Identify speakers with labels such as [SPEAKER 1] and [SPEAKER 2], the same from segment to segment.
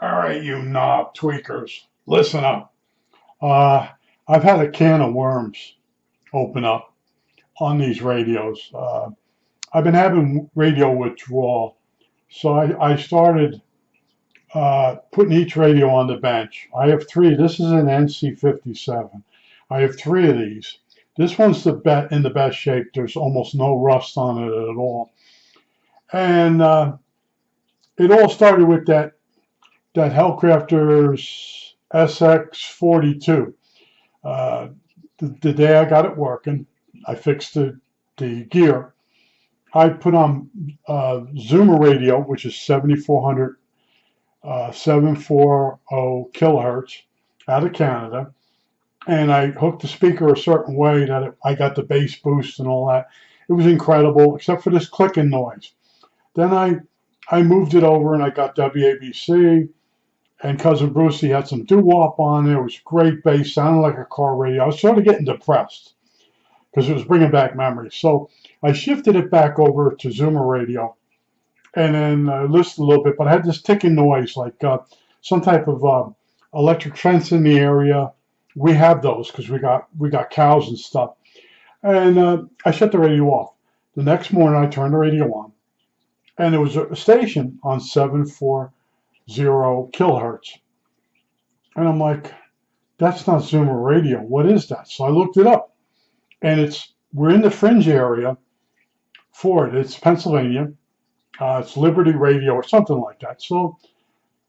[SPEAKER 1] All right, you knob tweakers, listen up. Uh, I've had a can of worms open up on these radios. I've been having radio withdrawal, so I started putting each radio on the bench. I have three. This is an NC57. I have three of these. This one's in the best shape. There's almost no rust on it at all. And it all started with that Hellcrafters SX42. Uh, the day I got it working, I fixed the gear. I put on Zoomer radio, which is 7400 740 kilohertz out of Canada, and I hooked the speaker a certain way that I got the bass boost and all that. It was incredible, except for this clicking noise. Then I moved it over and I got WABC, and Cousin Brucey had some doo-wop on there. It was great bass, sounded like a car radio. I was sort of getting depressed because it was bringing back memories. So I shifted it back over to Zoomer radio and then listened a little bit, but I had this ticking noise, like some type of electric fence in the area. We have those because we got cows and stuff. And I shut the radio off. The next morning, I turned the radio on, and there was a station on 740 kilohertz. And I'm like, that's not Zoomer radio. What is that? So I looked it up, and we're in the fringe area for it. It's Pennsylvania. It's Liberty Radio or something like that. So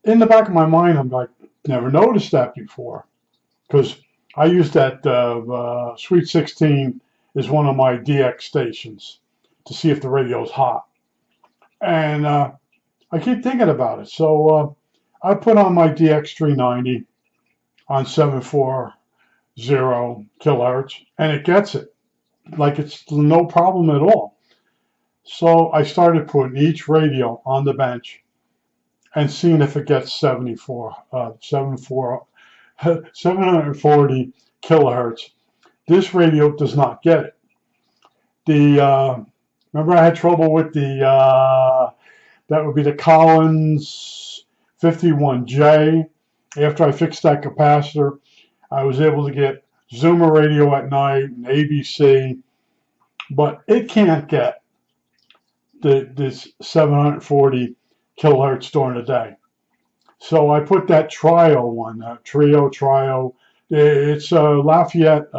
[SPEAKER 1] in the back of my mind, I'm like, never noticed that before, because I use that Sweet 16 is one of my DX stations to see if the radio is hot. And I keep thinking about it. So I put on my DX 390 on 740 kilohertz, and it gets it. Like it's no problem at all. So I started putting each radio on the bench and seeing if it gets 740 kilohertz. This radio does not get it. Remember I had trouble with that would be the Collins 51J. After I fixed that capacitor, I was able to get Zoomer radio at night and ABC, but it can't get this 740 kilohertz during the day. So I put that Trio one, Trio. It's Lafayette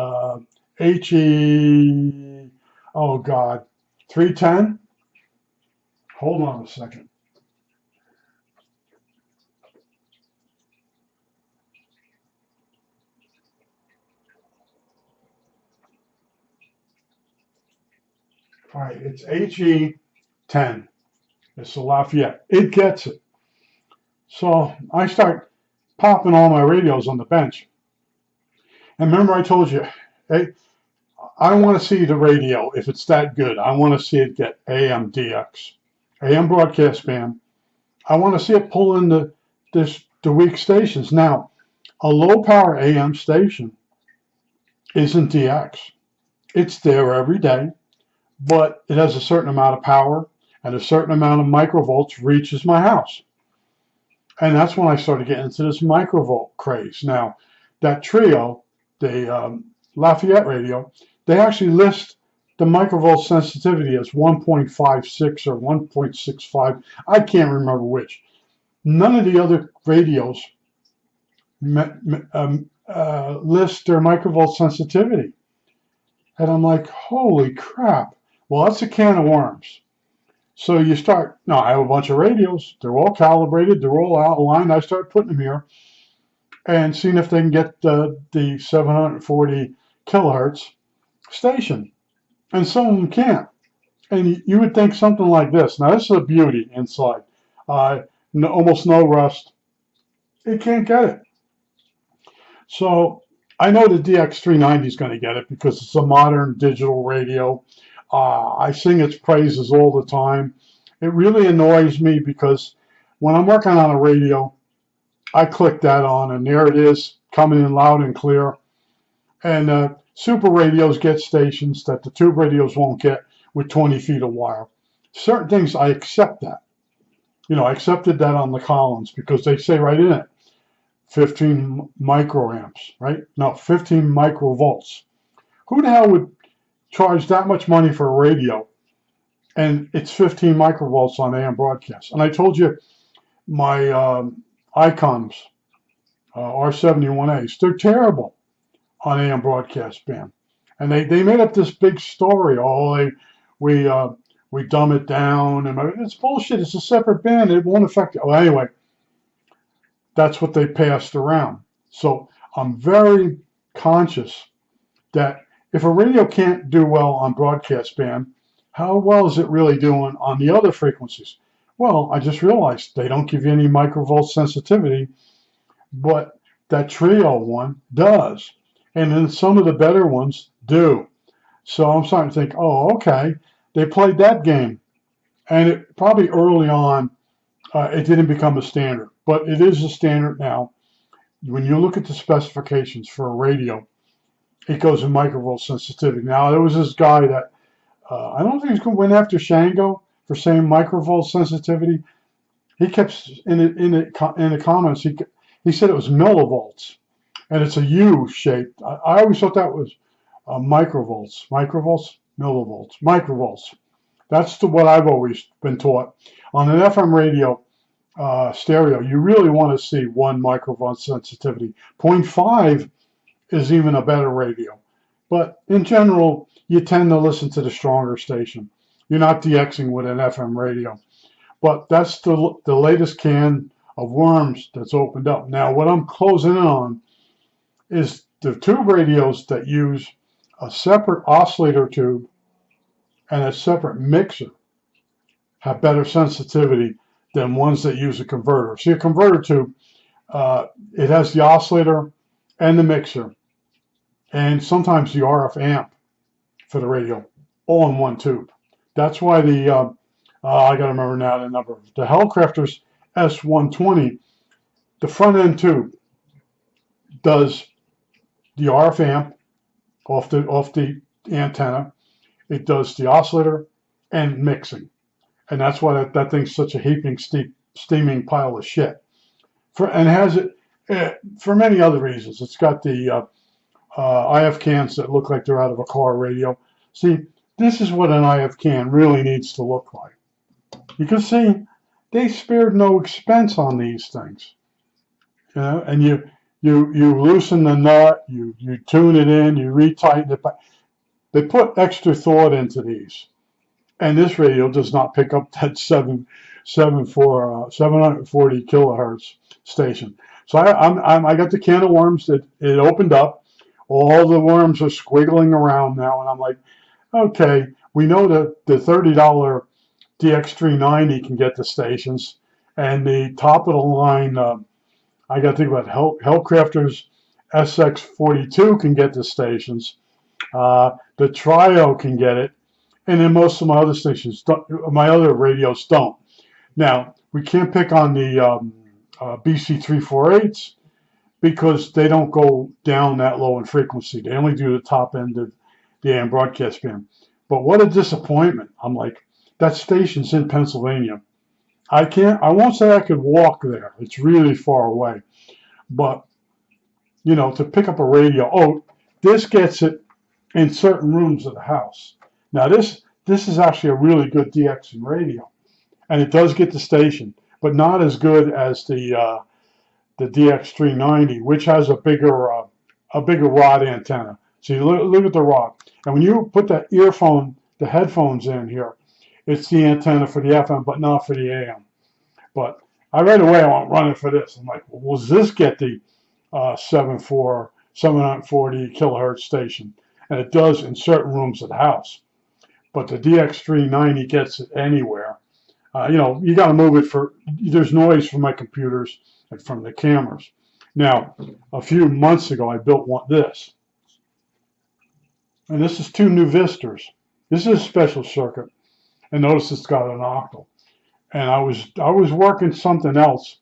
[SPEAKER 1] HE, oh God, 310? Hold on a second. All right, it's HE10. It's the Lafayette. It gets it. So I start popping all my radios on the bench. And remember I told you, hey, I want to see the radio if it's that good. I want to see it get AM DX, AM broadcast band. I want to see it pull in the weak stations. Now, a low power AM station isn't DX. It's there every day, but it has a certain amount of power and a certain amount of microvolts reaches my house. And that's when I started getting into this microvolt craze. Now, that Trio, the Lafayette radio, they actually list the microvolt sensitivity as 1.56 or 1.65. I can't remember which. None of the other radios list their microvolt sensitivity. And I'm like, holy crap. Well, that's a can of worms. So you start, no, I have a bunch of radios. They're all calibrated. They're all outlined. I start putting them here and seeing if they can get the 740 kilohertz station. And some of them can't. And you would think something like this. Now, this is a beauty inside. Almost no rust. It can't get it. So I know the DX390 is going to get it because it's a modern digital radio. I sing its praises all the time. It really annoys me because when I'm working on a radio, I click that on and there it is coming in loud and clear. And super radios get stations that the tube radios won't get with 20 feet of wire. Certain things, I accept that. I accepted that on the Collins because they say right in it, 15 microamps, right? No, 15 microvolts. Who the hell would charge that much money for a radio and it's 15 microvolts on AM broadcast? And I told you my Icoms R71As, they're terrible on AM broadcast band. And they made up this big story. Oh, we dumb it down, and it's bullshit. It's a separate band. It won't affect it. Well, anyway, that's what they passed around. So I'm very conscious that if a radio can't do well on broadcast band, how well is it really doing on the other frequencies? Well, I just realized they don't give you any microvolt sensitivity, but that trio one does. And then some of the better ones do. So I'm starting to think, oh, okay, they played that game. And it probably early on, it didn't become a standard, but it is a standard now. When you look at the specifications for a radio, it goes in microvolt sensitivity. Now, there was this guy that, I don't think he went after Shango for saying microvolt sensitivity. He kept, in the comments, he said it was millivolts, and it's a U shaped. I always thought that was microvolts, millivolts, microvolts. That's what I've always been taught. On an FM radio stereo, you really want to see 1 microvolt sensitivity. 0.5 is even a better radio. But in general, you tend to listen to the stronger station. You're not DXing with an FM radio. But that's the latest can of worms that's opened up. Now, what I'm closing in on is the tube radios that use a separate oscillator tube and a separate mixer have better sensitivity than ones that use a converter. See, a converter tube, it has the oscillator and the mixer, and sometimes the RF amp for the radio, all in one tube. That's why the, I got to remember now the number, the Hellcrafters S120, the front end tube does the RF amp off the antenna. It does the oscillator and mixing. And that's why that thing's such a heaping, steaming pile of shit. And has it for many other reasons. It's got the IF cans that look like they're out of a car radio. See, this is what an IF can really needs to look like. You can see they spared no expense on these things. And you loosen the nut, you tune it in, you retighten it. They put extra thought into these. And this radio does not pick up that 740 kilohertz station. So I got the can of worms that it opened up. All the worms are squiggling around now, and I'm like, okay, we know that the $30 DX390 can get the stations, and the top of the line, I got to think about Hellcrafters SX42 can get the stations. The Trio can get it, and then most of my other stations, my other radios don't. Now, we can't pick on the BC348s because they don't go down that low in frequency. They only do the top end of the AM broadcast band. But what a disappointment. I'm like, that station's in Pennsylvania. I won't say I could walk there. It's really far away. But, to pick up a radio, this gets it in certain rooms of the house. Now, this is actually a really good DXing radio. And it does get the station, but not as good as the DX390, which has a bigger rod antenna. So you look at the rod. And when you put the headphones in here, it's the antenna for the FM, but not for the AM. But I right away I went running for this. I'm like, well, does this get the 740 kilohertz station? And it does in certain rooms of the house. But the DX390 gets it anywhere. You got to move it there's noise from my computers and from the cameras. Now, a few months ago, I built this. And this is 2 new Vistas. This is a special circuit. And notice it's got an octal. And I was working something else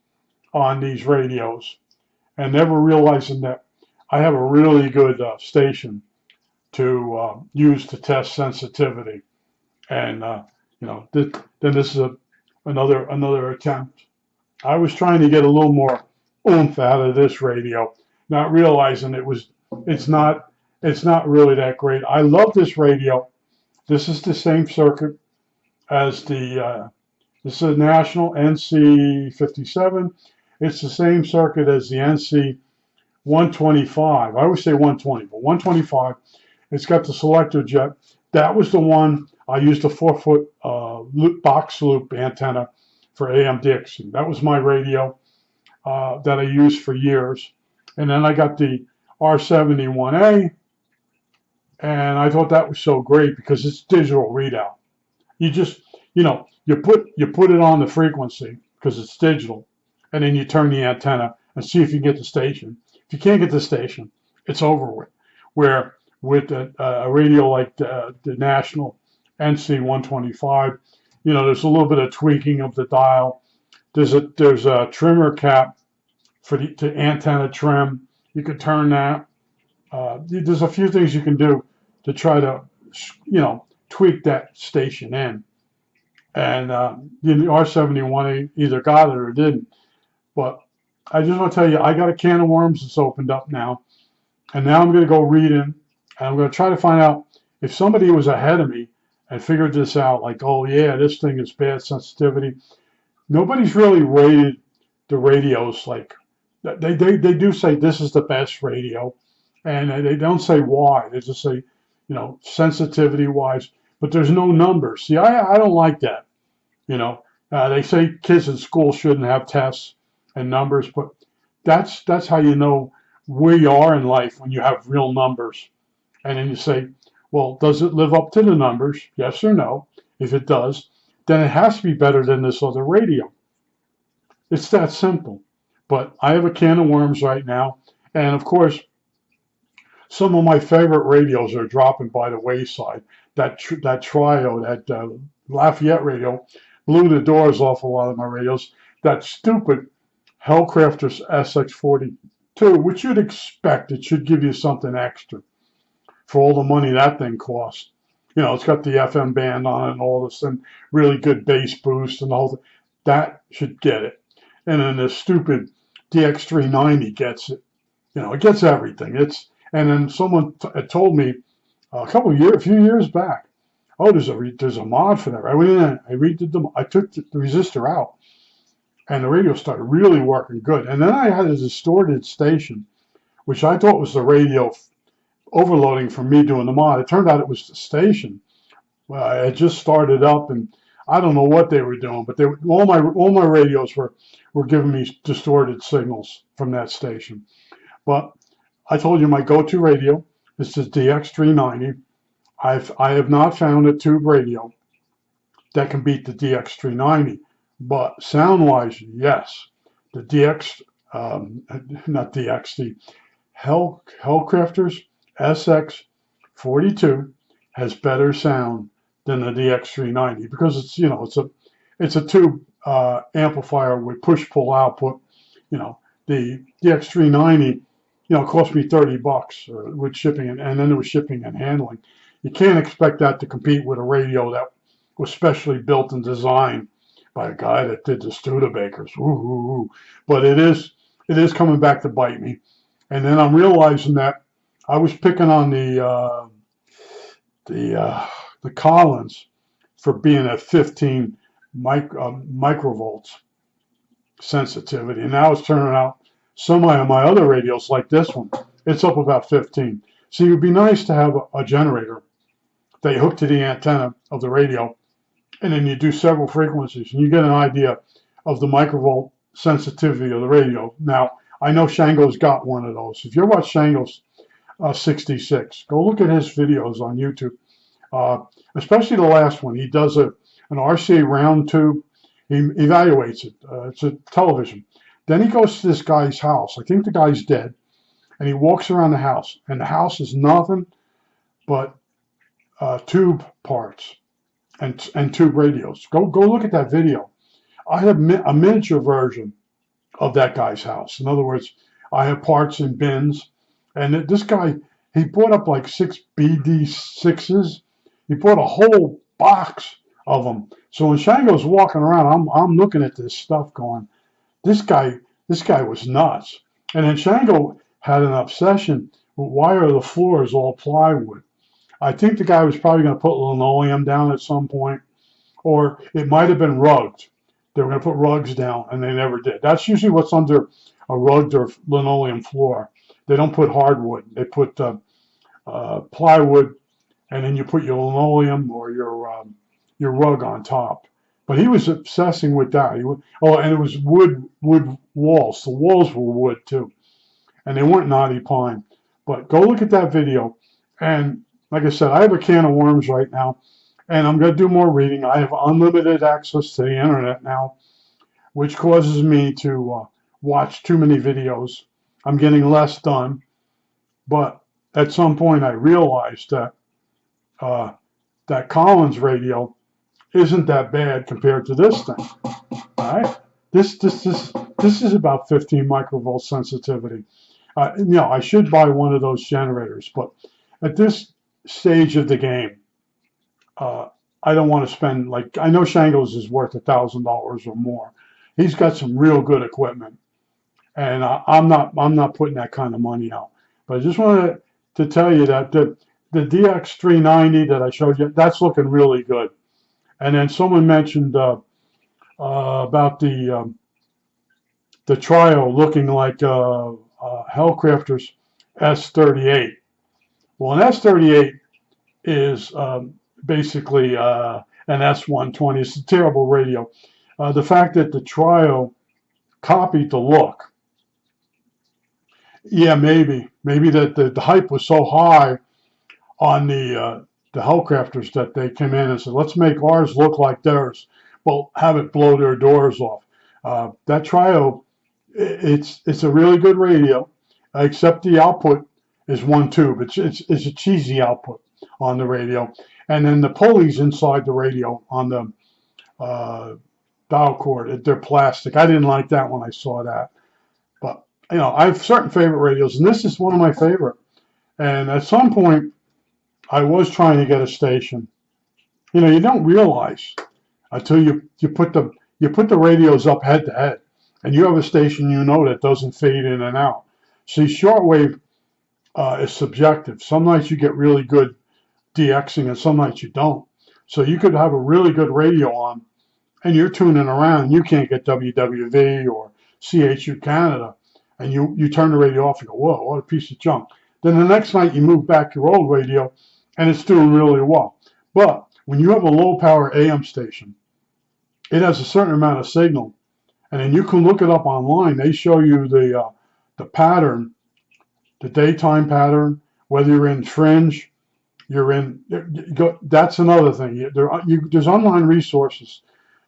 [SPEAKER 1] on these radios and never realizing that I have a really good station to use to test sensitivity. And, then this is another attempt. I was trying to get a little more oomph out of this radio, not realizing it's not it's not really that great. I love this radio. This is the same circuit as this is a National NC57. It's the same circuit as the NC 125. I always say 120, but 125. It's got the selector jet. That was the one I used a 4-foot box loop antenna for AM Dixon. That was my radio that I used for years. And then I got the R71A, and I thought that was so great because it's digital readout. You just, you put it on the frequency because it's digital, and then you turn the antenna and see if you get the station. If you can't get the station, it's over with. Where with a radio like the National NC125, there's a little bit of tweaking of the dial. There's a trimmer cap for the antenna trim. You could turn that. There's a few things you can do to try to, tweak that station in. And the R71 either got it or didn't. But I just want to tell you, I got a can of worms that's opened up now. And now I'm going to go read in, and I'm going to try to find out if somebody was ahead of me and figured this out, like, oh yeah, this thing is bad sensitivity. Nobody's really rated the radios like, they do say this is the best radio, and they don't say why. They just say, sensitivity wise, but there's no numbers. See, I don't like that. They say kids in school shouldn't have tests and numbers, but that's how you know where you are in life when you have real numbers. And then you say, well, does it live up to the numbers? Yes or no? If it does, then it has to be better than this other radio. It's that simple. But I have a can of worms right now. And of course, some of my favorite radios are dropping by the wayside. That trio, that Lafayette radio, blew the doors off a lot of my radios. That stupid Hellcrafters SX42, which you'd expect, it should give you something extra for all the money that thing costs. It's got the FM band on it and all this, and really good bass boost and all that should get it. And then the stupid DX390 gets it. It gets everything. And then someone told me a few years back, oh, there's a mod for that. I went in, I took the resistor out, and the radio started really working good. And then I had a distorted station, which I thought was the radio overloading from me doing the mod. It turned out it was the station. Well, it just started up, and I don't know what they were doing, but all my radios were giving me distorted signals from that station. But I told you my go-to radio is the DX390. I have not found a tube radio that can beat the DX390, but sound-wise, yes, the the Hellcrafters SX42 has better sound than the DX390 because it's a tube amplifier with push-pull output. The DX390 cost me $30 with shipping, and then there was shipping and handling. You can't expect that to compete with a radio that was specially built and designed by a guy that did the Studebakers. But it is coming back to bite me. And then I'm realizing that I was picking on the Collins for being at 15 microvolts sensitivity, and now it's turning out some of my other radios, like this one, it's up about 15. So it would be nice to have a generator that you hook to the antenna of the radio, and then you do several frequencies, and you get an idea of the microvolt sensitivity of the radio. Now, I know Shango's got one of those. If you watch Shango's 66, go look at his videos on YouTube, especially the last one. He does an RCA round tube. He evaluates it. It's a television. Then he goes to this guy's house. I think the guy's dead. And he walks around the house. And the house is nothing but tube parts and tube radios. Go look at that video. I have a miniature version of that guy's house. In other words, I have parts in bins. And this guy, he bought up like 6 BD6s. He bought a whole box of them. So when Shango's walking around, I'm looking at this stuff going, this guy was nuts. And then Shango had an obsession with why are the floors all plywood. I think the guy was probably going to put linoleum down at some point, or it might have been rugs. They were going to put rugs down, and they never did. That's usually what's under a rugged or linoleum floor. They don't put hardwood. They put plywood, and then you put your linoleum or your rug on top. But he was obsessing with that. And it was wood walls. The walls were wood too, and they weren't knotty pine. But go look at that video. And like I said, I have a can of worms right now, and I'm going to do more reading. I have unlimited access to the internet now, which causes me to watch too many videos. I'm getting less done, but at some point I realized that that Collins radio isn't that bad compared to this thing. All right, this is about 15 microvolt sensitivity. I should buy one of those generators, but at this stage of the game, I don't want to spend, like, I know Shango's is worth $1,000 or more. He's got some real good equipment, and I'm not putting that kind of money out. But I just wanted to tell you that the DX390 that I showed you, that's looking really good. And then someone mentioned about the Trio looking like Hellcrafters S38. Well, an S38 is basically an S120. It's a terrible radio. The fact that the Trio copied the look, yeah, maybe that the hype was so high on the Hellcrafters that they came in and said, let's make ours look like theirs, but have it blow their doors off. That Trio, it's a really good radio, except the output is one tube. It's a cheesy output on the radio, and then the pulleys inside the radio on the dial cord, they're plastic. I didn't like that when I saw that, but I have certain favorite radios, and this is one of my favorite. And at some point, I was trying to get a station. You don't realize until you put the radios up head to head, and you have a station that doesn't fade in and out. See, shortwave is subjective. Some nights you get really good DXing, and some nights you don't. So you could have a really good radio on, and you're tuning around, and you can't get WWV or CHU Canada, and you turn the radio off and go, whoa, what a piece of junk. Then the next night you move back your old radio, and it's doing really well. But when you have a low power AM station, it has a certain amount of signal, and then you can look it up online. They show you the pattern, the daytime pattern, whether you're in fringe, that's another thing. There's online resources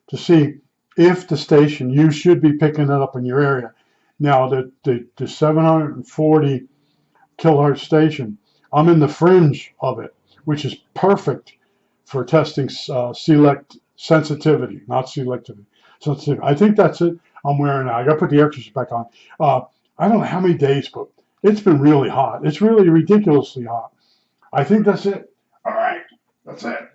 [SPEAKER 1] to see if the station, you should be picking it up in your area. Now, the 740 kilohertz station, I'm in the fringe of it, which is perfect for testing sensitivity, not selectivity. Sensitivity. I think that's it. I'm wearing now. I got to put the air conditioner back on. I don't know how many days, but it's been really hot. It's really ridiculously hot. I think that's it. All right, that's it.